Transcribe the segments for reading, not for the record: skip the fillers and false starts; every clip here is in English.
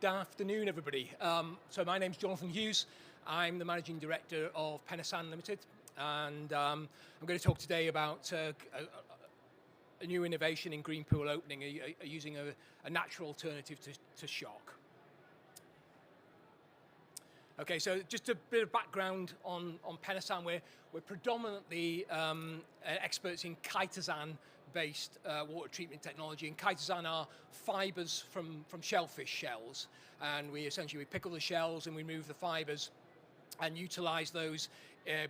Good afternoon, everybody. So my name's Jonathan Hughes. I'm the Managing Director of Penasan Limited, and I'm going to talk today about a new innovation in green pool opening, using a natural alternative to shock. Okay, so just a bit of background on Penasan. We're predominantly experts in chitosan-based water treatment technology, and chitosan are fibres from shellfish shells, and we essentially pickle the shells and we remove the fibres and utilise those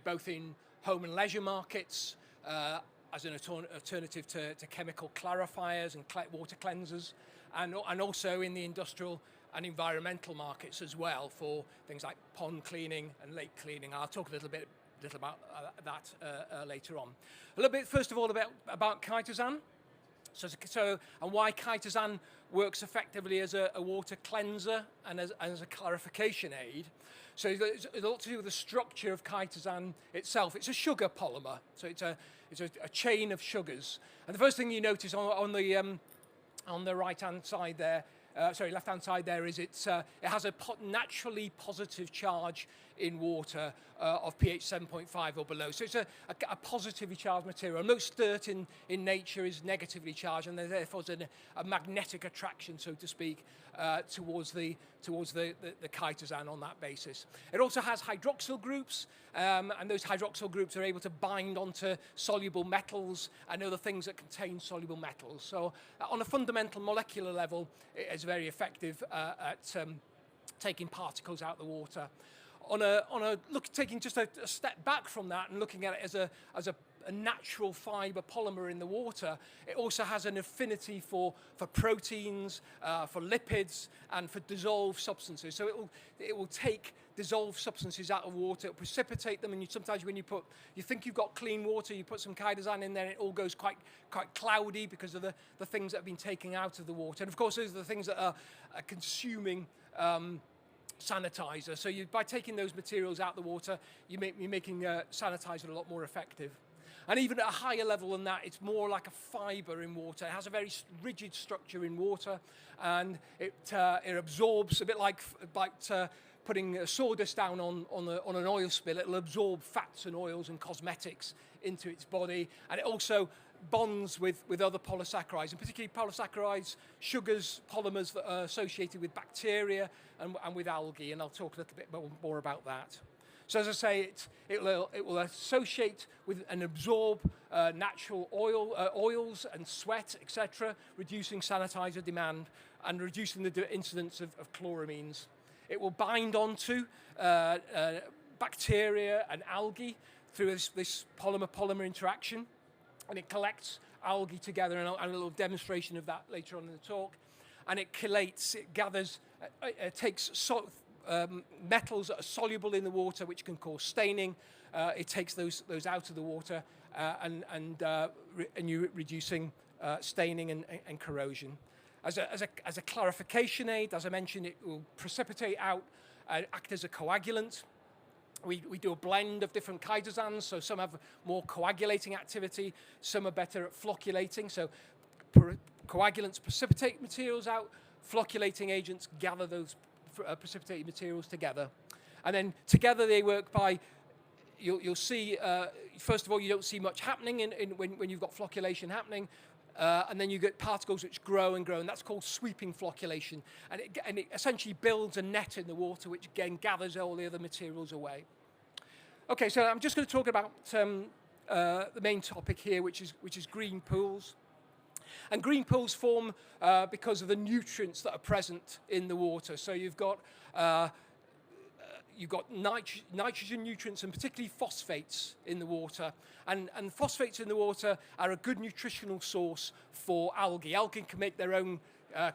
both in home and leisure markets as an alternative to chemical clarifiers and water cleansers, and also in the industrial and environmental markets as well, for things like pond cleaning and lake cleaning. I'll talk a little about that later on. A little bit, first of all, about chitosan. And why chitosan works effectively as a water cleanser and as a clarification aid. So it's a lot to do with the structure of chitosan itself. It's a sugar polymer, so it's a chain of sugars. And the first thing you notice on the right-hand side there, left-hand side there, is it has a naturally positive charge in water of pH 7.5 or below. So it's a positively charged material. Most dirt in nature is negatively charged, and therefore there's a magnetic attraction, so to speak, towards the chitosan on that basis. It also has hydroxyl groups, and those hydroxyl groups are able to bind onto soluble metals and other things that contain soluble metals. So on a fundamental molecular level, it is very effective at taking particles out of the water. Taking just a step back from that and looking at it as a natural fibre polymer in the water, it also has an affinity for proteins, for lipids, and for dissolved substances. So it will take dissolved substances out of water, it'll precipitate them, and sometimes when you think you've got clean water, you put some chitosan in there, and it all goes quite cloudy because of the things that have been taken out of the water. And of course, those are the things that are consuming sanitizer. So by taking those materials out of the water, you're making sanitizer a lot more effective. And even at a higher level than that, it's more like a fibre in water. It has a very rigid structure in water, and it absorbs, a bit like putting sawdust down on an oil spill. It'll absorb fats and oils and cosmetics into its body, and it also bonds with other polysaccharides, and particularly polysaccharides, sugars, polymers that are associated with bacteria and with algae, and I'll talk a little bit more about that. So as I say, it will associate with and absorb natural oils and sweat, etc., reducing sanitizer demand and reducing the incidence of chloramines. It will bind onto bacteria and algae through this polymer-polymer interaction, and it collects algae together, and a little demonstration of that later on in the talk. And it chellates, it gathers, it takes metals that are soluble in the water, which can cause staining. It takes those out of the water, and you're reducing staining and corrosion. As a clarification aid, as I mentioned, it will precipitate out, act as a coagulant. We do a blend of different chitosans, so some have more coagulating activity, some are better at flocculating. So coagulants precipitate materials out, flocculating agents gather those precipitated materials together. And then together they work by, you'll see, first of all, you don't see much happening when you've got flocculation happening. And then you get particles which grow and grow, and that's called sweeping flocculation. And it essentially builds a net in the water, which again gathers all the other materials away. Okay, so I'm just going to talk about the main topic here, which is green pools. And green pools form because of the nutrients that are present in the water. So you've got nitrogen nutrients, and particularly phosphates in the water. And phosphates in the water are a good nutritional source for algae. Algae can make their own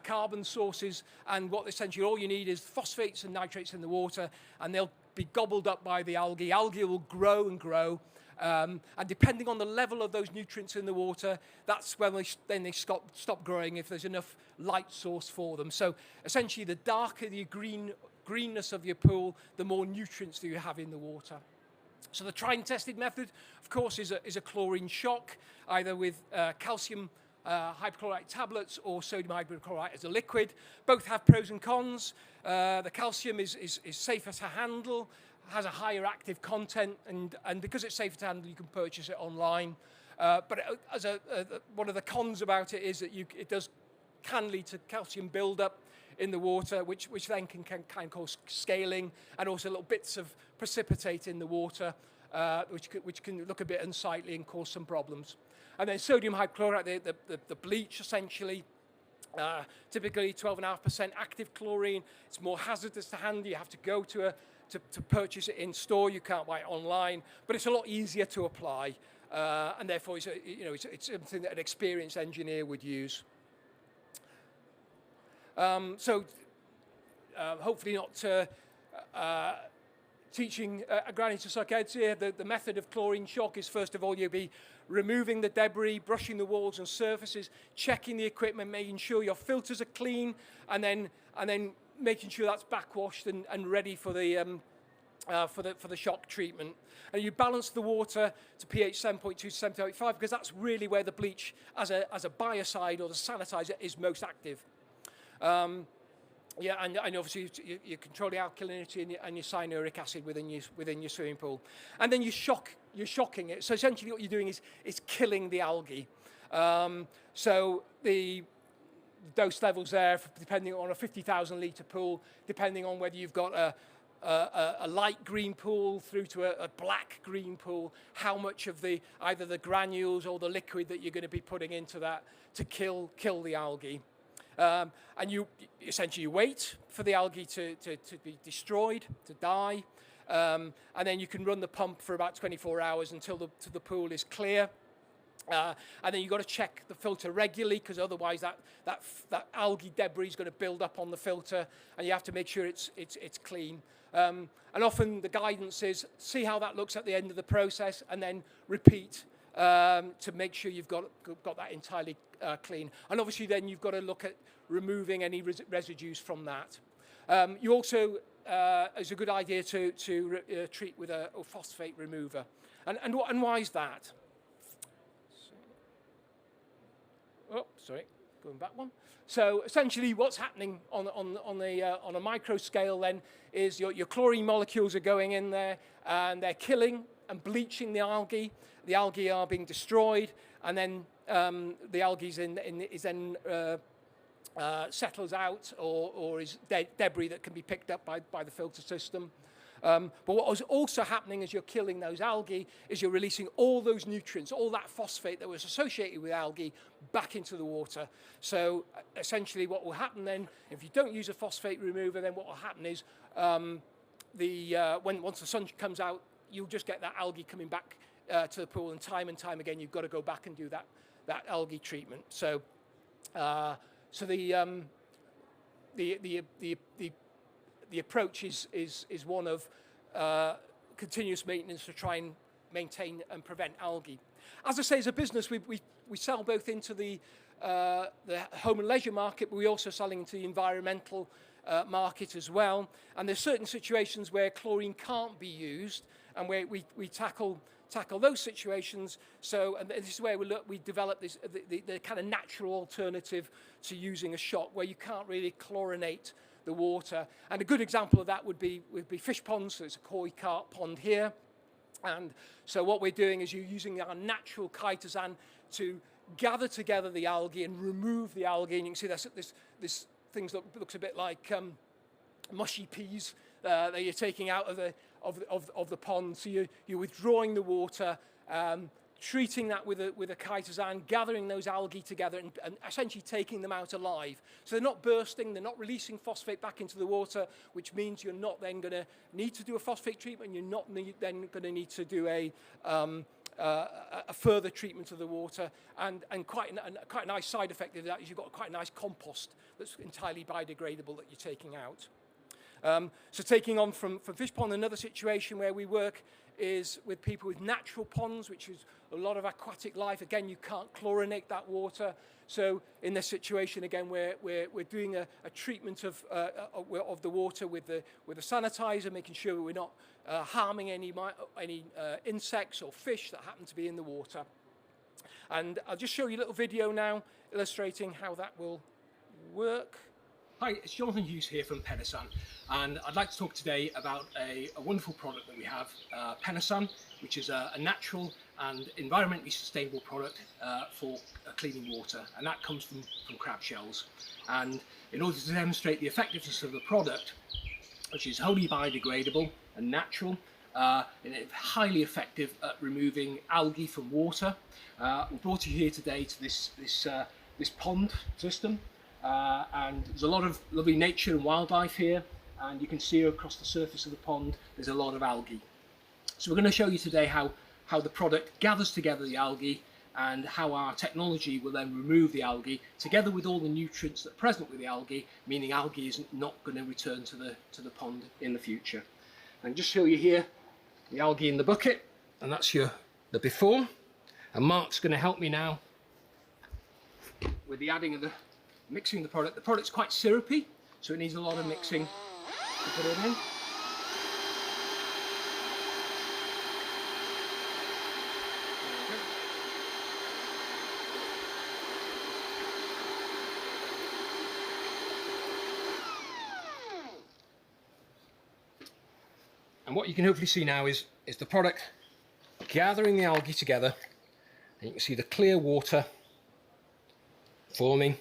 carbon sources, and essentially all you need is phosphates and nitrates in the water, and they'll be gobbled up by the algae. Algae will grow and grow. And depending on the level of those nutrients in the water, that's when they stop growing, if there's enough light source for them. So essentially, the darker the greenness of your pool, the more nutrients that you have in the water. So the tried and tested method, of course, is a chlorine shock, either with calcium hypochlorite tablets or sodium hypochlorite as a liquid. Both have pros and cons. The calcium is safer to handle, has a higher active content, and because it's safer to handle, you can purchase it online. But as one of the cons about it is that it can lead to calcium buildup in the water, which then can cause scaling, and also little bits of precipitate in the water, which can look a bit unsightly and cause some problems. And then sodium hypochlorite, the bleach essentially, typically 12.5% active chlorine. It's more hazardous to handle. You have to go to purchase it in store. You can't buy it online, but it's a lot easier to apply, and therefore it's something that an experienced engineer would use. Hopefully not teaching a granny to suck eggs here. The method of chlorine shock is, first of all, you'll be removing the debris, brushing the walls and surfaces, checking the equipment, making sure your filters are clean, and then making sure that's backwashed and ready for the shock treatment. And you balance the water to pH 7.2 to 7.5 because that's really where the bleach as a biocide or the sanitizer is most active. And obviously you control the alkalinity and your cyanuric acid within your swimming pool, and then you're shocking it. So essentially, what you're doing is killing the algae. So the dose levels there, depending on a 50,000 litre pool, depending on whether you've got a light green pool through to a black green pool, how much of either the granules or the liquid that you're going to be putting into that to kill the algae. And you essentially wait for the algae to be destroyed, to die, and then you can run the pump for about 24 hours until the pool is clear. And then you've got to check the filter regularly, because otherwise that algae debris is going to build up on the filter, and you have to make sure it's clean. And often the guidance is see how that looks at the end of the process, and then repeat to make sure you've got that entirely clean. And obviously then you've got to look at removing any residues from that. You also, it's a good idea to treat with a phosphate remover. And why is that? Oh, sorry, going back one. So essentially what's happening on a micro scale then is your chlorine molecules are going in there and they're killing and bleaching the algae. The algae are being destroyed, and then the algae is then settles out or is debris that can be picked up by the filter system. But what is also happening as you're killing those algae is you're releasing all those nutrients, all that phosphate that was associated with algae back into the water. So essentially what will happen then, if you don't use a phosphate remover, then what will happen is once the sun comes out, you'll just get that algae coming back to the pool, and time again you've got to go back and do that algae treatment. So the approach is one of continuous maintenance to try and maintain and prevent algae. As I say, as a business, we sell both into the home and leisure market, but we're also selling into the environmental market as well. And there's certain situations where chlorine can't be used, and where we tackle those situations. So, and this is where we develop the kind of natural alternative to using a shock, where you can't really chlorinate the water. And a good example of that would be fish ponds. So it's a koi carp pond here. And so what we're doing is you're using our natural chitosan to gather together the algae and remove the algae. And you can see this thing looks a bit like mushy peas that you're taking out of the pond. So you're withdrawing the water, treating that with a chitosan, gathering those algae together and essentially taking them out alive. So they're not bursting, they're not releasing phosphate back into the water, which means you're not then going to need to do a phosphate treatment. You're not then going to need to do a further treatment of the water. And quite a nice side effect of that is you've got quite a nice compost that's entirely biodegradable that you're taking out. So taking on from fish pond, another situation where we work is with people with natural ponds, which is a lot of aquatic life. Again, you can't chlorinate that water. So in this situation, again, we're doing a treatment of the water with a sanitizer, making sure we're not harming any insects or fish that happen to be in the water. And I'll just show you a little video now illustrating how that will work. Hi, it's Jonathan Hughes here from Penisan, and I'd like to talk today about a wonderful product that we have, Penisan, which is a natural and environmentally sustainable product for cleaning water, and that comes from crab shells. And in order to demonstrate the effectiveness of the product, which is wholly biodegradable and natural, and highly effective at removing algae from water, we brought you here today to this pond system. And there's a lot of lovely nature and wildlife here, and you can see across the surface of the pond there's a lot of algae. So we're going to show you today how the product gathers together the algae, and how our technology will then remove the algae together with all the nutrients that are present with the algae, meaning algae is not going to return to the pond in the future. And just show you here the algae in the bucket, and that's the before. And Mark's going to help me now with the adding of the mixing the product. The product's quite syrupy, so it needs a lot of mixing to put it in. And what you can hopefully see now is the product gathering the algae together, and you can see the clear water forming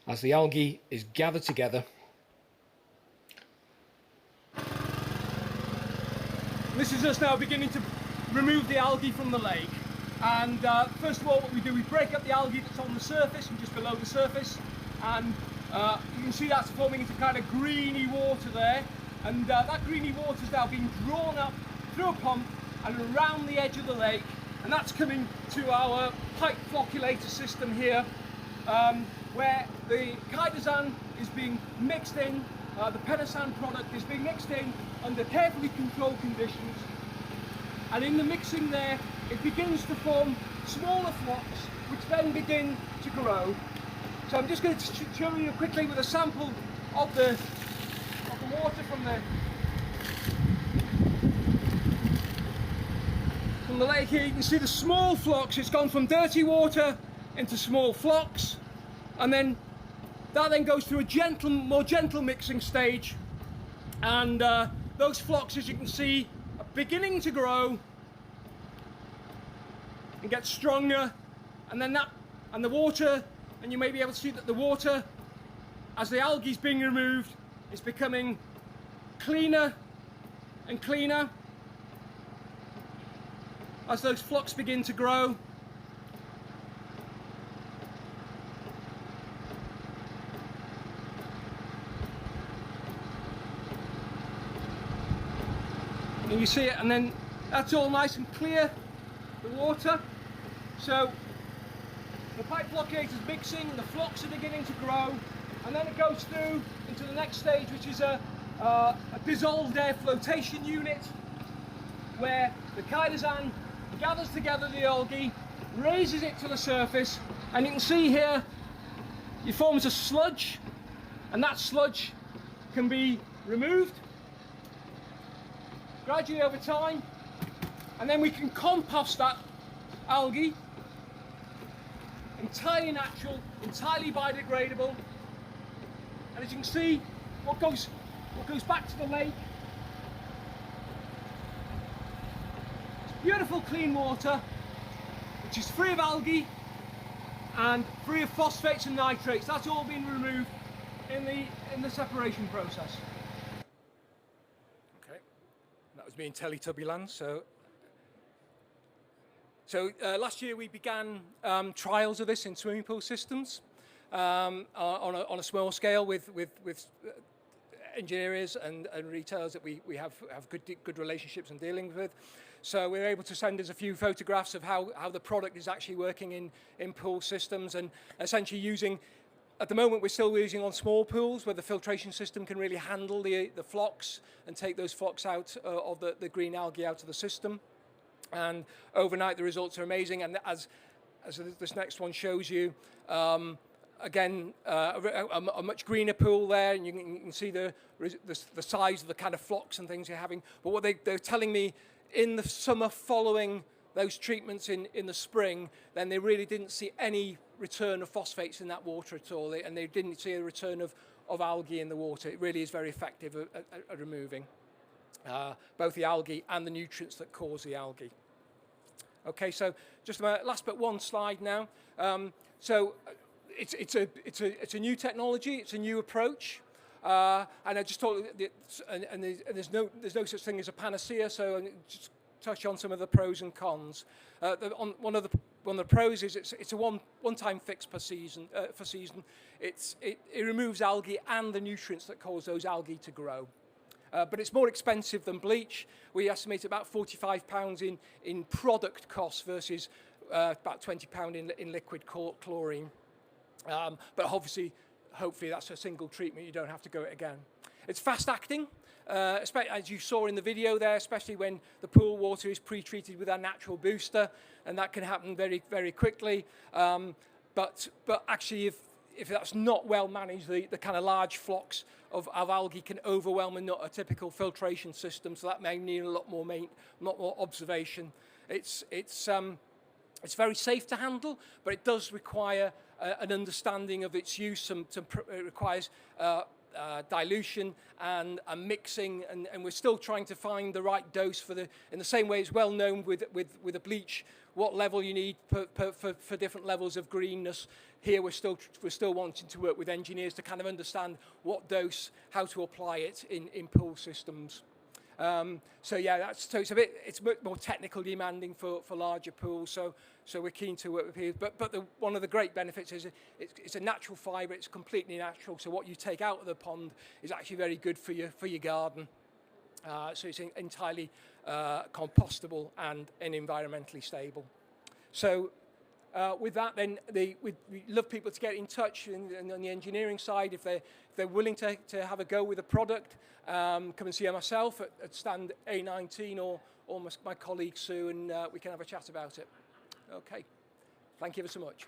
as the algae is gathered together. This is us now beginning to remove the algae from the lake. And first of all, what we do, we break up the algae that's on the surface and just below the surface. And you can see that's forming into kind of greeny water there. And that greeny water is now being drawn up through a pump and around the edge of the lake. And that's coming to our pipe flocculator system here, where the chitosan is being mixed in, the Penisan product is being mixed in under carefully controlled conditions, and in the mixing there it begins to form smaller flocks which then begin to grow. So I'm just going to show you quickly with a sample of the water from the lake here. You can see the small flocks. It's gone from dirty water into small flocks. And then that then goes through a more gentle mixing stage, and those flocks, as you can see, are beginning to grow and get stronger. And then the water, and you may be able to see that the water, as the algae is being removed, is becoming cleaner and cleaner as those flocks begin to grow. And you see it, and then that's all nice and clear, the water. So the pipe flocculator is mixing, and the flocks are beginning to grow, and then it goes through into the next stage, which is a dissolved air flotation unit, where the chitosan gathers together the algae, raises it to the surface, and you can see here it forms a sludge, and that sludge can be removed gradually over time, and then we can compost that algae, entirely natural, entirely biodegradable. And as you can see, what goes back to the lake, it's beautiful clean water which is free of algae and free of phosphates and nitrates. That's all been removed in the separation process. That was me in Teletubby land. So last year we began trials of this in swimming pool systems on a small scale with engineers and retailers that we have good relationships and dealings with. So we're able to send us a few photographs of how the product is actually working in pool systems, and essentially using, at the moment we're still using on small pools where the filtration system can really handle the flocks and take those flocks out of the green algae out of the system. And overnight the results are amazing, and as this next one shows you, again, a much greener pool there, and you can see the size of the kind of flocks and things you're having. But what they're telling me, in the summer following those treatments in the spring, then they really didn't see any return of phosphates in that water at all, and they didn't see a return of algae in the water. It really is very effective at removing both the algae and the nutrients that cause the algae. Okay, so just last but one slide now. It's a new technology. It's a new approach, and I just thought there's no such thing as a panacea. So I'll just touch on some of the pros and cons. One of the pros is it's a one-time fix per season. It removes algae and the nutrients that cause those algae to grow. But it's more expensive than bleach. We estimate about £45 in product costs versus about £20 in liquid chlorine. But obviously, hopefully that's a single treatment. You don't have to go it again. It's fast acting, as you saw in the video there, especially when the pool water is pre-treated with our natural booster, and that can happen very, very quickly. But actually, if that's not well managed, the kind of large flocks of algae can overwhelm a typical filtration system, so that may need a lot more observation. It's very safe to handle, but it does require an understanding of its use. It requires dilution and mixing, and we're still trying to find the right dose in the same way it's well known with a bleach, what level you need for different levels of greenness. Here we're still wanting to work with engineers to kind of understand what dose, how to apply it in pool systems. So yeah, it's a bit more technically demanding for larger pools. So we're keen to work with here. But one of the great benefits is it's a natural fibre. It's completely natural. So what you take out of the pond is actually very good for your garden. So it's entirely compostable and environmentally stable. So with that, then we love people to get in touch on the engineering side. If they're willing to have a go with a product, come and see myself at stand A19 or my colleague Sue, and we can have a chat about it. Okay, thank you ever so much.